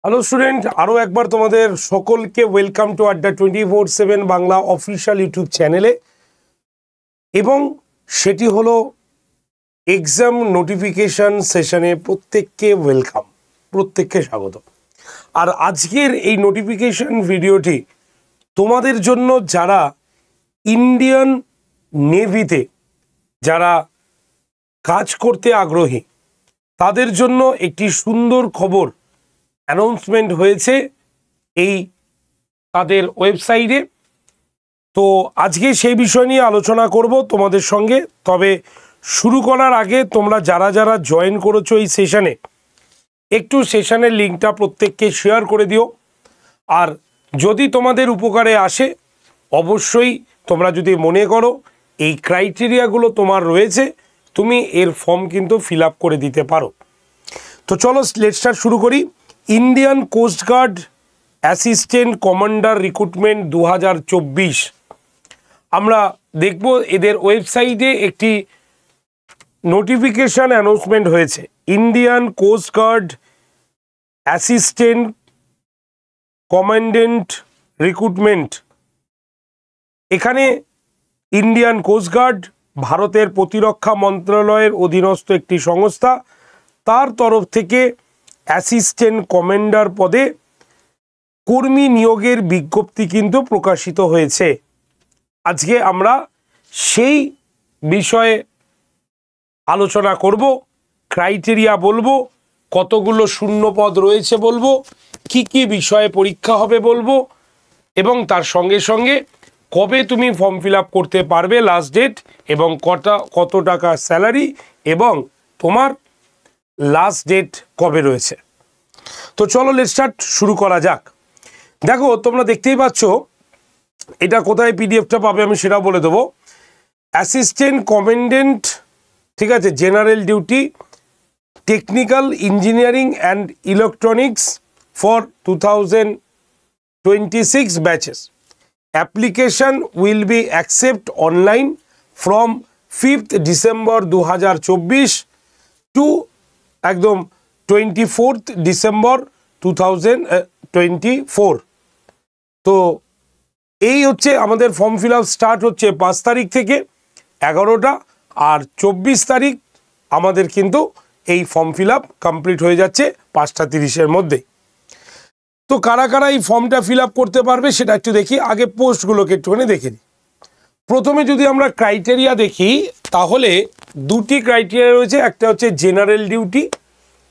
Hello student, আরও একবার তোমাদের সকলকে ওয়েলকাম টু আড্ডা 24/7 বাংলা অফিসিয়াল ইউটিউব চ্যানেলে। এবং সেটি হলো এক্সাম নোটিফিকেশান সেশনে প্রত্যেককে ওয়েলকাম, প্রত্যেককে স্বাগত। আর আজকের এই নোটিফিকেশান ভিডিওটি তোমাদের জন্য যারা ইন্ডিয়ান নেভিতে যারা কাজ করতে আগ্রহী তাদের জন্য একটি সুন্দর খবর অ্যানাউন্সমেন্ট হয়েছে এই তাদের ওয়েবসাইটে। তো আজকে সেই বিষয় নিয়ে আলোচনা করব তোমাদের সঙ্গে। তবে শুরু করার আগে তোমরা যারা যারা জয়েন করেছো এই সেশনে, একটু সেশনের লিঙ্কটা প্রত্যেককে শেয়ার করে দিও। আর যদি তোমাদের উপকারে আসে, অবশ্যই তোমরা যদি মনে করো এই ক্রাইটেরিয়াগুলো তোমার রয়েছে, তুমি এর ফর্ম কিন্তু ফিল আপ করে দিতে পারো। তো চলো লেটস স্টার্ট শুরু করি। Indian coast guard assistant commander recruitment 2024 আমরা দেখব। এদের ওয়েবসাইটে একটি নোটিফিকেশান অ্যানাউন্সমেন্ট হয়েছে, Indian coast guard assistant commandant recruitment. এখানে ইন্ডিয়ান কোস্টগার্ড ভারতের প্রতিরক্ষা মন্ত্রণালয়ের অধীনস্থ একটি সংস্থা, তার তরফ থেকে অ্যাসিস্ট্যান্ট কমান্ডার পদে কর্মী নিয়োগের বিজ্ঞপ্তি কিন্তু প্রকাশিত হয়েছে। আজকে আমরা সেই বিষয়ে আলোচনা করব, ক্রাইটেরিয়া বলবো, কতগুলো শূন্য পদ রয়েছে বলবো, কি কি বিষয়ে পরীক্ষা হবে বলবো, এবং তার সঙ্গে সঙ্গে কবে তুমি ফর্ম ফিল আপ করতে পারবে, লাস্ট ডেট, এবং কত টাকা স্যালারি, এবং তোমার লাস্ট ডেট কবে রয়েছে। তো চলো লেটস স্টার্ট, শুরু করা যাক। দেখো, তোমরা দেখতেই পাচ্ছ এটা কোথায় পিডিএফটা পাবে আমি সেটা বলে দেবো। অ্যাসিস্ট্যান্ট কমান্ডেন্ট, ঠিক আছে, general duty, technical engineering and electronics for 2026 batches. Application will be accept online from 5th December 2024 to একদম 24th December 2024। তো এই হচ্ছে আমাদের ফর্ম ফিল আপ স্টার্ট হচ্ছে 5 তারিখ থেকে 11টা, আর 24 তারিখ আমাদের কিন্তু এই ফর্ম ফিল আপ কমপ্লিট হয়ে যাচ্ছে 5টা 30-এর মধ্যে। তো কারা কারা এই ফর্মটা ফিল আপ করতে পারবে সেটা একটু দেখি। আগে পোস্টগুলোকে একটুখানি দেখে নিই। প্রথমে যদি আমরা ক্রাইটেরিয়া দেখি, তাহলে দুটি ক্রাইটেরিয়া রয়েছে, একটা হচ্ছে জেনারেল ডিউটি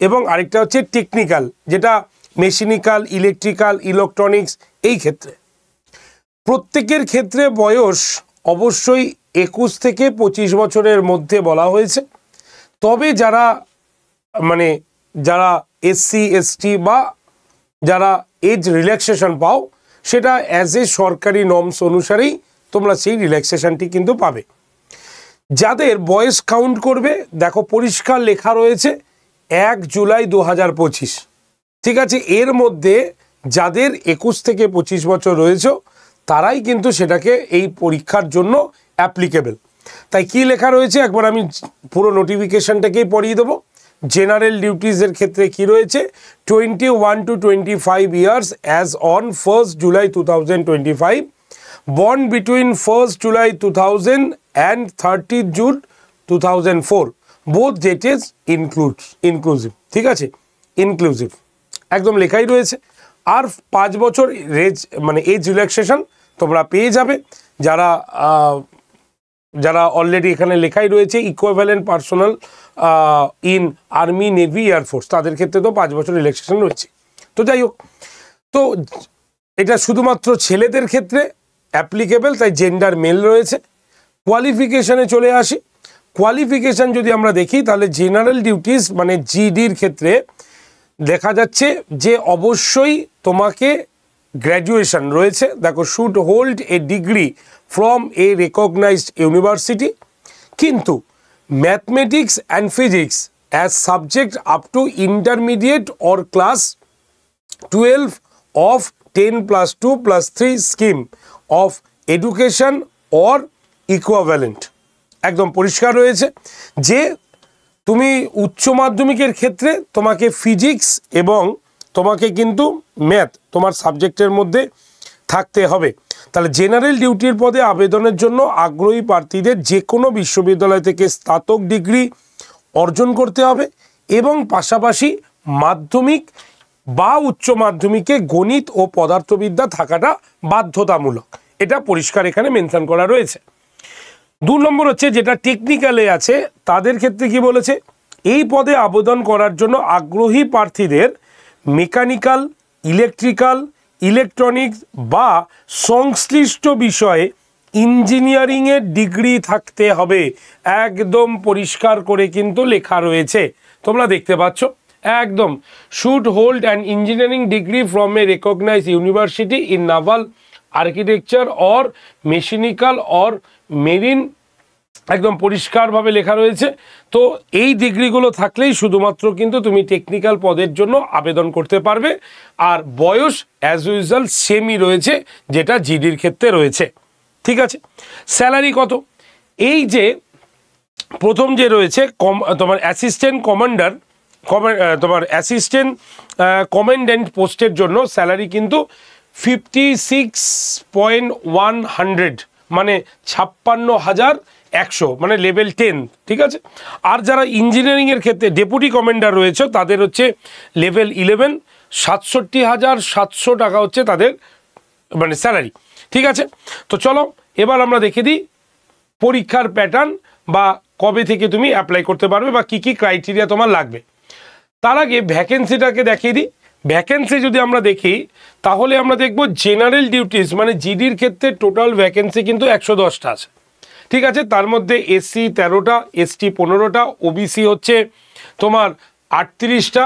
এবং আরেকটা হচ্ছে টেকনিক্যাল, যেটা মেশিনিক্যাল, ইলেকট্রিক্যাল, ইলেকট্রনিক্স। এই ক্ষেত্রে প্রত্যেকের ক্ষেত্রে বয়স অবশ্যই 21 থেকে 25 বছরের মধ্যে বলা হয়েছে। তবে যারা যারা SC ST বা যারা এজ রিল্যাক্সেশন পাও, সেটা অ্যাজ এ সরকারি নর্মস অনুসারেই তোমরা সেই রিল্যাক্সেশনটি কিন্তু পাবে। যাদের বয়স কাউন্ট করবে, দেখো পরিষ্কার লেখা রয়েছে 1 জুলাই 2025, ঠিক আছে। এর মধ্যে যাদের 21 থেকে 25 বছর রয়েছে তারাই কিন্তু সেটাকে এই পরীক্ষার জন্য অ্যাপ্লিকেবল। তাই কি লেখা রয়েছে একবার আমি পুরো নোটিফিকেশনটাকেই পড়িয়ে দেবো। জেনারেল ডিউটিজের ক্ষেত্রে কি রয়েছে, 21 to 25 years as on 1st July 2025, born between 1st July 2000 and 30th June 2004, both dates inclusive, ঠিক আছে, ইনক্লুসিভ একদম লেখাই রয়েছে। আর 5 বছর এজ রিল্যাক্সেশন তোমরা পেয়ে যাবে। যারা অলরেডি এখানে লেখাই রয়েছে equivalent personal in army, navy, air force, তাদের ক্ষেত্রে তো 5 বছর রিল্যাক্সেশন রয়েছে। তো যাই হোক, তো এটা শুধুমাত্র ছেলেদের ক্ষেত্রে অ্যাপ্লিকেবল, তাই জেন্ডার মেল রয়েছে। কোয়ালিফিকেশানে চলে আসি। কোয়ালিফিকেশান যদি আমরা দেখি, তাহলে জেনারেল ডিউটিস জিডির ক্ষেত্রে দেখা যাচ্ছে যে অবশ্যই তোমাকে গ্র্যাজুয়েশন রয়েছে। দেখো, should hold a degree from a recognized university, কিন্তু mathematics and physics as subject up to intermediate or class 12 of 10+2+3 scheme of education or equivalent. একদম পরিষ্কার রয়েছে যে তুমি উচ্চ মাধ্যমিকের ক্ষেত্রে তোমাকে ফিজিক্স এবং তোমাকে কিন্তু ম্যাথ তোমার সাবজেক্টের মধ্যে থাকতে হবে। তাহলে জেনারেল ডিউটির পদে আবেদনের জন্য আগ্রহী প্রার্থীদের যে কোনো বিশ্ববিদ্যালয় থেকে স্নাতক ডিগ্রি অর্জন করতে হবে এবং পাশাপাশি মাধ্যমিক বা উচ্চ মাধ্যমিকে গণিত ও পদার্থবিদ্যা থাকাটা বাধ্যতামূলক, এটা পরিষ্কার এখানে মেনশন করা রয়েছে। 2 নম্বর হচ্ছে যেটা টেকনিক্যালে আছে তাদের ক্ষেত্রে কি বলেছে, এই পদে আবেদন করার জন্য আগ্রহী প্রার্থীদের মেকানিক্যাল, ইলেকট্রিক্যাল, ইলেকট্রনিক্স বা সংশ্লিষ্ট বিষয়ে ইঞ্জিনিয়ারিংয়ের ডিগ্রি থাকতে হবে। একদম পরিষ্কার করে কিন্তু লেখা রয়েছে, তোমরা দেখতে পাচ্ছ একদম, should hold an engineering degree from a recognize university in naval architecture or mechanical or marine, একদম পরিষ্কারভাবে লেখা রয়েছে। তো এই ডিগ্রিগুলো থাকলেই শুধুমাত্র কিন্তু তুমি টেকনিক্যাল পদের জন্য আবেদন করতে পারবে। আর বয়স অ্যাজ ইউজুয়াল সেমই রয়েছে যেটা জিডির ক্ষেত্রে রয়েছে, ঠিক আছে। স্যালারি কত, এই যে প্রথম যে রয়েছে তোমার অ্যাসিস্ট্যান্ট কমান্ডার, তোমার অ্যাসিস্ট্যান্ট কমান্ড্যান্ট পোস্টের জন্য স্যালারি কিন্তু 56,100 মানে 56,100 মানে লেভেল 10, ঠিক আছে। আর যারা ইঞ্জিনিয়ারিংয়ের ক্ষেত্রে ডেপুটি কমান্ডার রয়েছে তাদের হচ্ছে লেভেল 11, 67,700 টাকা হচ্ছে তাদের মানে স্যালারি, ঠিক আছে। তো চলো এবার আমরা দেখে দিই পরীক্ষার প্যাটার্ন বা কবে থেকে তুমি অ্যাপ্লাই করতে পারবে বা কী কী ক্রাইটেরিয়া তোমার লাগবে। তার আগে ভ্যাকেন্সিটাকে দেখিয়ে দিই। ভ্যাকেন্সি যদি আমরা দেখি তাহলে আমরা দেখব জেনারেল ডিউটিস মানে জিডির ক্ষেত্রে টোটাল ভ্যাকেন্সি কিন্তু 110টা আছে, ঠিক আছে। তার মধ্যে এসসি 13টা, এসটি 15টা, ওবিসি হচ্ছে তোমার 38টা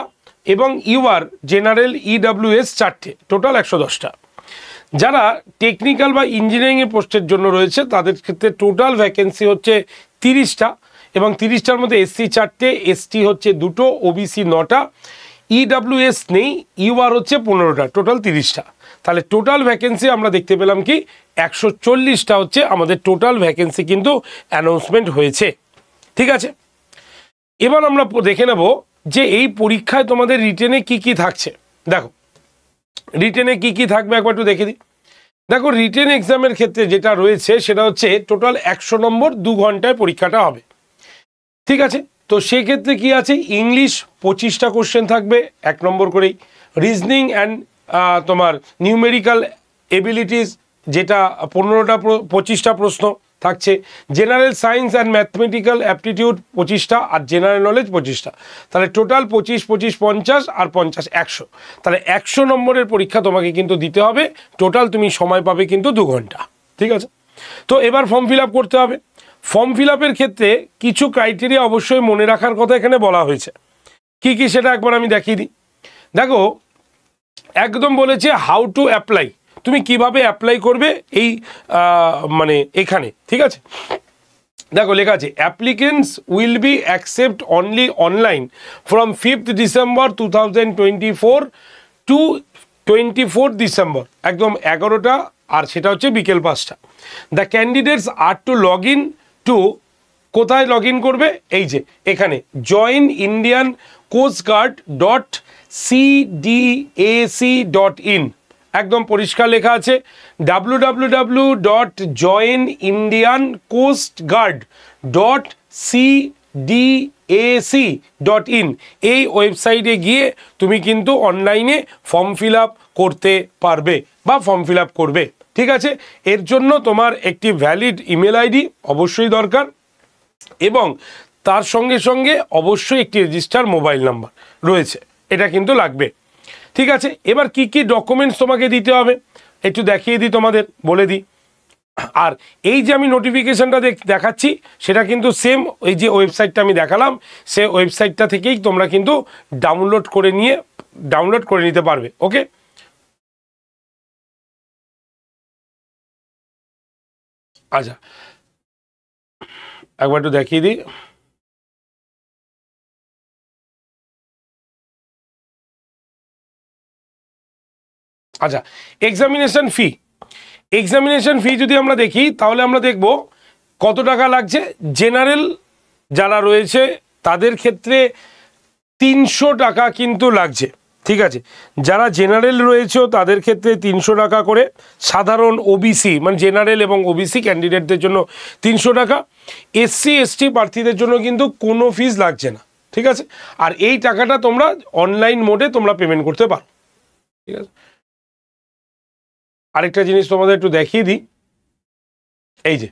এবং ইউআর জেনারেল ইডব্লিউএস 4টে, টোটাল 110টা। যারা টেকনিক্যাল বা ইঞ্জিনিয়ারিংয়ের পোস্টের জন্য রয়েছে তাদের ক্ষেত্রে টোটাল ভ্যাকেন্সি হচ্ছে 30টা এবং 30টার মধ্যে এসসি 4টে, এসটি হচ্ছে 2টো, ওবিসি 9টা, ইডব্লিউএস নেই, ইউআর হচ্ছে 15টা, টোটাল 30টা। তাহলে টোটাল ভ্যাকেন্সি আমরা দেখতে পেলাম কি 140টা হচ্ছে আমাদের টোটাল ভ্যাকেন্সি কিন্তু অ্যানাউন্সমেন্ট হয়েছে, ঠিক আছে। এবার আমরা দেখে নেব যে এই পরীক্ষায় তোমাদের রিটেনে কি কি থাকছে। দেখো রিটেনে কি কি থাকবে একবার একটু দেখে দিই। দেখো রিটেন এক্সামের ক্ষেত্রে যেটা রয়েছে সেটা হচ্ছে টোটাল 100 নম্বর, 2 ঘন্টায় পরীক্ষাটা হবে, ঠিক আছে। তো সেক্ষেত্রে কি আছে, ইংলিশ 25টা কোশ্চেন থাকবে 1 নম্বর করেই, রিজনিং অ্যান্ড তোমার নিউমেরিক্যাল এবিলিটিস যেটা 25টা প্রশ্ন থাকছে, general science and mathematical aptitude 25টা আর জেনারেল নলেজ 25টা। তাহলে টোটাল 25, 25, 50 আর 50 100। তাহলে 100 নম্বরের পরীক্ষা তোমাকে কিন্তু দিতে হবে। টোটাল তুমি সময় পাবে কিন্তু 2 ঘন্টা, ঠিক আছে। তো এবার ফর্ম ফিল আপ করতে হবে। ফর্ম ফিল আপের ক্ষেত্রে কিছু ক্রাইটেরিয়া অবশ্যই মনে রাখার কথা এখানে বলা হয়েছে, কি কি সেটা একবার আমি দেখিয়ে দিই। দেখো একদম বলেছে হাউ টু অ্যাপ্লাই, তুমি কিভাবে অ্যাপ্লাই করবে এই মানে এখানে, ঠিক আছে। দেখো লেখা আছে applicants will be accept only online from 5th December 2024 to 24th December, একদম 11টা আর সেটা হচ্ছে বিকেল 5টা। The candidates are to log in to, কোথায় লগ ইন করবে, এই যে এখানে জয়েন ইন্ডিয়ান coastguard.cdac.in, একদম পরিষ্কার লেখা আছে www.joinindiancoastguard.cdac.in, এই ওয়েবসাইটে গিয়ে তুমি কিন্তু অনলাইনে ফর্ম ফিল আপ করতে পারবে বা ফর্ম ফিল আপ করবে, ঠিক আছে। এর জন্য তোমার একটি ভ্যালিড ইমেল আইডি অবশ্যই দরকার এবং তার সঙ্গে সঙ্গে অবশ্যই একটি রেজিস্টার মোবাইল নাম্বার রয়েছে, এটা কিন্তু লাগবে, ঠিক আছে। এবার কি কি ডকুমেন্টস তোমাকে দিতে হবে একটু দেখিয়ে দিই, তোমাদের বলে দিই। আর এই যে আমি নোটিফিকেশনটা দেখাচ্ছি সেটা কিন্তু সেম ওই যে ওয়েবসাইটটা আমি দেখালাম সে ওয়েবসাইটটা থেকেই তোমরা কিন্তু ডাউনলোড করে নিতে পারবে, ওকে। আচ্ছা একবার একটু দেখিয়ে দিই। আচ্ছা এক্সামিনেশন ফি যদি আমরা দেখি তাহলে আমরা দেখব কত টাকা লাগছে। জেনারেল যারা রয়েছে তাদের ক্ষেত্রে 300 টাকা কিন্তু লাগছে, ঠিক আছে, যারা জেনারেল রয়েছে তাদের ক্ষেত্রে 300 টাকা করে, সাধারণ ওবিসি মানে জেনারেল এবং ওবিসি ক্যান্ডিডেটদের জন্য 300 টাকা, এসসি এসটি প্রার্থীদের জন্য কিন্তু কোনো ফিস লাগছে না। ঠিক আছে, আর এই টাকাটা তোমরা অনলাইন মোডে তোমরা পেমেন্ট করতে পারো। ঠিক আছে, আরেকটা জিনিস তোমাদের একটু দেখিয়ে দিই, এই যে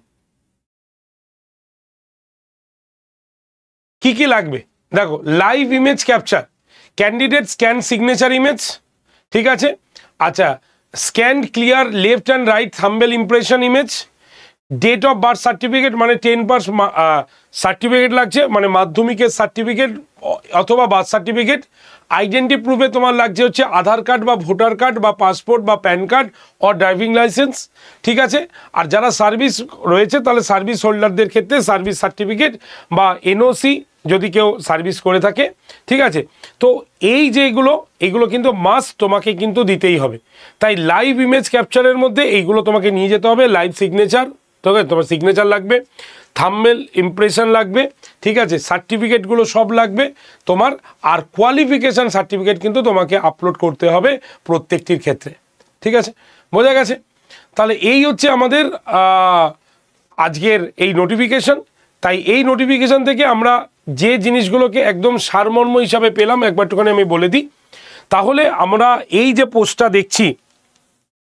কি লাগবে দেখো, live image capture, candidate scan signature image, ঠিক আছে, আচ্ছা scan clear left and right thumb impression image, date of birth certificate মানে 10 পাস সার্টিফিকেট লাগছে, মানে মাধ্যমিকের সার্টিফিকেট অথবা বার্থ সার্টিফিকেট, আইডেন্টি প্রুফে তোমার লাগছে হচ্ছে আধার কার্ড বা ভোটার কার্ড বা পাসপোর্ট বা pan card or driving licence. ঠিক আছে, আর যারা সার্ভিস রয়েছে তাহলে সার্ভিস হোল্ডারদের ক্ষেত্রে সার্ভিস সার্টিফিকেট বা এনওসি যদি কেউ সার্ভিস করে থাকে। ঠিক আছে, তো এই যে এইগুলো কিন্তু মাস্ট তোমাকে কিন্তু দিতেই হবে। তাই লাইভ ইমেজ ক্যাপচারের মধ্যে এইগুলো তোমাকে নিয়ে যেতে হবে, লাইভ সিগনেচার, ঠিক আছে, তোমার সিগনেচার লাগবে, থাম্বনেল ইমপ্রেশন লাগবে, ঠিক আছে, সার্টিফিকেটগুলো সব লাগবে তোমার, আর কোয়ালিফিকেশান সার্টিফিকেট কিন্তু তোমাকে আপলোড করতে হবে প্রত্যেকটির ক্ষেত্রে। ঠিক আছে, বোঝা গেছে? তাহলে এই হচ্ছে আমাদের আজকের এই নোটিফিকেশান। তাই এই নোটিফিকেশান থেকে আমরা যে জিনিসগুলোকে একদম সারমর্ম হিসাবে পেলাম একবারটুখানি আমি বলে দিই। তাহলে আমরা এই যে পোস্টটা দেখছি,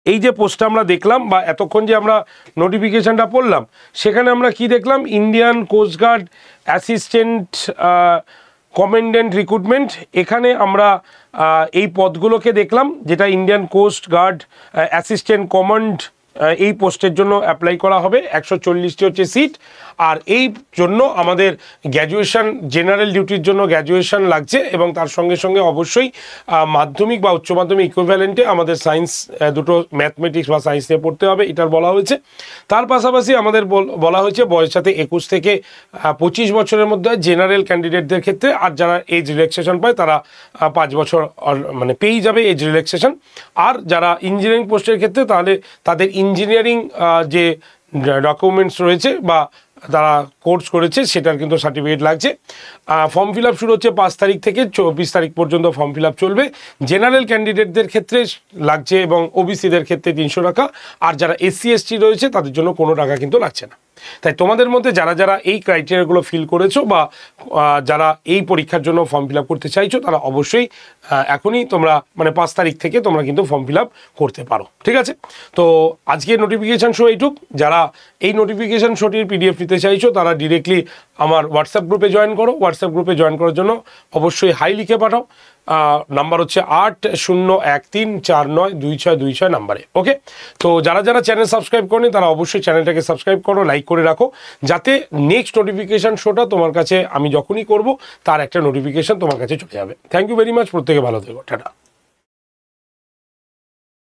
এই যে পোস্টটা আমরা দেখলাম বা এতক্ষণ যে আমরা নোটিফিকেশানটা পড়লাম, সেখানে আমরা কি দেখলাম, Indian coast guard assistant commandant recruitment, এখানে আমরা এই পদগুলোকে দেখলাম, যেটা Indian coast guard assistant command এই পোস্টের জন্য অ্যাপ্লাই করা হবে। 140টি হচ্ছে সিট, আর এই জন্য আমাদের গ্র্যাজুয়েশন, জেনারেল ডিউটির জন্য গ্র্যাজুয়েশন লাগছে, এবং তার সঙ্গে সঙ্গে অবশ্যই মাধ্যমিক বা উচ্চ মাধ্যমিক ইকুইভ্যালেন্টে আমাদের সায়েন্স দুটো ম্যাথমেটিক্স বা সায়েন্স নিয়ে পড়তে হবে, এটার বলা হয়েছে। তার পাশাপাশি আমাদের বলা হয়েছে বয়স সাথে 21 থেকে 25 বছরের মধ্যে জেনারেল ক্যান্ডিডেটদের ক্ষেত্রে, আর যারা এজ রিল্যাক্সেশন পায় তারা 5 বছর মানে পেয়েই যাবে এজ রিল্যাক্সেশন। আর যারা ইঞ্জিনিয়ারিং পোস্টের ক্ষেত্রে তাহলে তাদের ইঞ্জিনিয়ারিং যে ডকুমেন্টস রয়েছে বা তারা কোর্স করেছে সেটার কিন্তু সার্টিফিকেট লাগছে। ফর্ম ফিল আপ শুরু হচ্ছে 5 তারিখ থেকে 24 তারিখ পর্যন্ত ফর্ম ফিল আপ চলবে। জেনারেল ক্যান্ডিডেটদের ক্ষেত্রে লাগছে এবং ওবিসিদের ক্ষেত্রে 300 টাকা, আর যারা এসসি এসটি রয়েছে তাদের জন্য কোনো টাকা কিন্তু লাগছে না। তাই তোমাদের মধ্যে যারা যারা এই ক্রাইটেরিয়াগুলো ফিল করেছো বা যারা এই পরীক্ষার জন্য ফর্ম ফিল আপ করতে চাইছো, তারা অবশ্যই এখনই তোমরা মানে 5 তারিখ থেকে তোমরা কিন্তু ফর্ম ফিল আপ করতে পারো। ঠিক আছে, তো আজকের নোটিফিকেশান শো এইটুক। যারা এই নোটিফিকেশান শোটির পিডিএফ নিতে চাইছো তারা ডিরেক্টলি আমার হোয়াটসঅ্যাপ গ্রুপে জয়েন করো। হোয়াটসঅ্যাপ গ্রুপে জয়েন করার জন্য অবশ্যই হাই লিখে পাঠাও। নাম্বার হচ্ছে 8013492626 নাম্বারে। ওকে, তো যারা যারা চ্যানেল সাবস্ক্রাইব করেনি তারা অবশ্যই চ্যানেলটাকে সাবস্ক্রাইব করো, লাইক করে রাখো, যাতে নেক্সট নোটিফিকেশান শোটা তোমার কাছে আমি যখনই করব তার একটা নোটিফিকেশান তোমার কাছে চলে যাবে। থ্যাংক ইউ ভেরি মাচ, প্রত্যেকে ভালো থেকো, টাটা।